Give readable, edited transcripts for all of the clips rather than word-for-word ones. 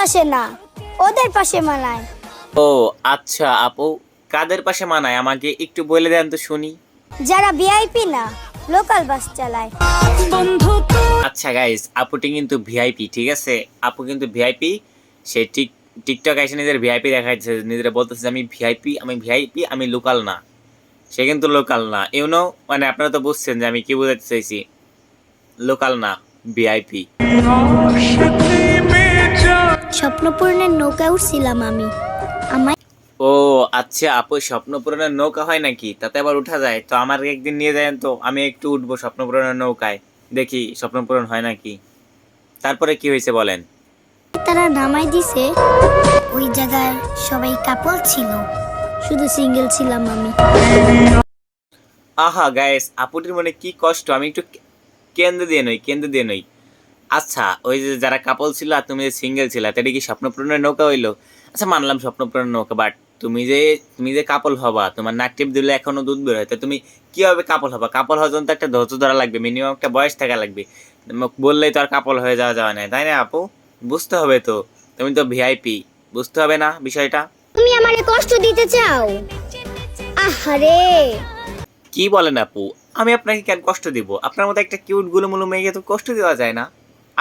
পাশে না, ওদের পাশে মানায়। ও আচ্ছা আপু, কাদের পাশে মানায় আমাকে একটু বলে দেন তো শুনি। যারা ভিআইপি না, লোকাল বাস চালায়। আচ্ছা গাইস, আপুটি কিন্তু ভিআইপি, ঠিক আছে? আপু কিন্তু ভিআইপি। সে টিকটক এসে নিজের ভিআইপি দেখাচ্ছে, নিজেরা বলতেছে যে আমি ভিআইপি, আমি ভিআইপি, আমি লোকাল না। সে কিন্তু লোকাল না, ইউনো। মানে আপনারা তো বুঝছেন যে আমি কি বোঝাতে চাইছি। লোকাল না, ভিআইপি। স্বপ্নপূরণের নৌকা উঠছিলাম আমি। আমার ও আচ্ছা আপু, স্বপ্ন পূরণের নৌকা হয় নাকি? তাতে আবার উঠা যায়? তো আমার একদিন নিয়ে যাবেন তো, আমি একটু উঠবো স্বপ্ন পূরণের নৌকায়, দেখি স্বপ্ন পূরণ হয় নাকি। তারপরে কি হয়েছে বলেন। তারা নামাই দিছে, ওই জায়গায় সবাই কাপল ছিল, শুধু সিঙ্গেল ছিলাম আমি। আহা গাইস, আপুটির মনে কি কষ্ট, আমি একটু কেন্দ্র দিয়ে নই, কেন্দ্র দিয়ে নই। আচ্ছা, ওই যে যারা কাপল ছিল আর তুমি যে সিঙ্গেল ছিল, এটা কি স্বপ্ন পূরণের নৌকা হইলো? আচ্ছা মানলাম স্বপ্ন পূরণের নৌকা, বাট তুমি যে কাপল হবা, তোমার নাক টিপ দিলে এখনো দুধ বের হয়, তো তুমি কিভাবে কাপল হবা? কাপল হওয়ার জন্য তো একটা ধৈর্য ধরা লাগবে, মিনিমাম একটা বয়স থাকা লাগবে। বললেই তো আর কাপল হয়ে যাওয়া নাই, তাই না আপু? বুঝতে হবে তো, তুমি তো ভিআইপি, বুঝতে হবে না বিষয়টা? তুমি আমারে কষ্ট দিতে চাও? আহারে, কি বলেন আপু, আমি আপনাকে কেন কষ্ট দিব? আপনার মতো একটা কিউট গুলুমুলু মেয়েকে তো কষ্ট দেওয়া যায় না,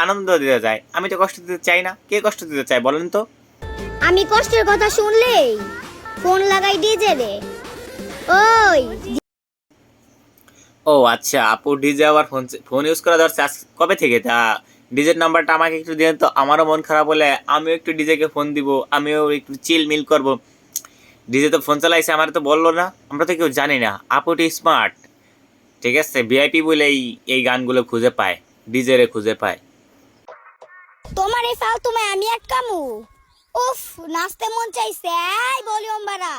আনন্দ দেওয়া যায়। আমি তো কষ্ট দিতে চাই না, কে কষ্ট দিতে চায় বলেন তো? আমি কষ্টের কথা শুনলেই ফোন লাগাই ডিজে রে। ওই ও আচ্ছা আপু, ডিজে আবার ফোন ফোন ইউজ করা ধরছে আজ কবে থেকে? তা ডিজের নাম্বারটা আমাকে একটু দিন তো, আমারও মন খারাপ হলে আমিও একটু ডিজেকে ফোন দিব, আমিও একটু চিল মিল করব। ডিজে তো ফোন চালাইছে, আমার তো বললো না, আমরা তো কেউ জানি না। আপুটি স্মার্ট, ঠিক আছে? ভিআইপি বলে এই গানগুলো খুঁজে পায়, ডিজে রে খুঁজে পায়। তোমার এই ফালতুমে আমি আটকামু? উফ, নাচতে মন চাইছে, এই ভলিউম বাড়া।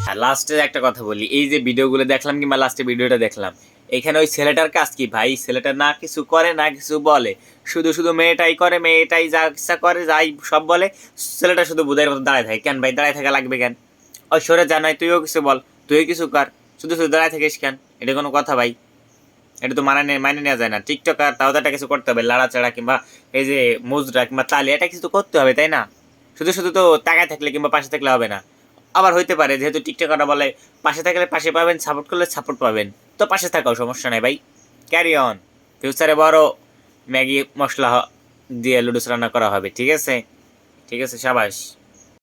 আর লাস্টে একটা কথা বলি, এই যে ভিডিওগুলো দেখলাম কিংবা লাস্টে ভিডিওটা দেখলাম, এখানে ওই ছেলেটার কাজ কি ভাই? ছেলেটা না কিছু করে না কিছু বলে, শুধু শুধু মেয়েটাই করে, মেয়েটাই যা ইচ্ছা করে, যাই সব বলে। ছেলেটা শুধু বুধাইয়ের মতো দাঁড়ায় থাকে। কেন ভাই দাঁড়ায় থাকা লাগবে কেন? ওই সরে জানাই, তুইও কিছু বল, তুইও কিছু কর, শুধু শুধু দাঁড়ায় থাকিস কেন? এটা কোনো কথা ভাই? এটা তো মানে নেওয়া যায় না। টিকটকার, তাও তো একটা কিছু করতে হবে, লাড়াচাড়া কিংবা এই যে মুজরা কিংবা তালি, এটা কিছু করতে হবে তাই না? শুধু শুধু তো তাকায় থাকলে কিংবা পাশে থাকলে হবে না। আবার হইতে পারে যেহেতু টিকটকাররা বলে পাশে থাকলে পাশে পাবেন, সাপোর্ট করলে সাপোর্ট পাবেন, তো পাশে থাকাও সমস্যা নাই ভাই। Carry on. ফিউচারে বড় ম্যাগি মশলা দিয়ে লুডুস রান্না করা হবে, ঠিক আছে? ঠিক আছে, সাবাস।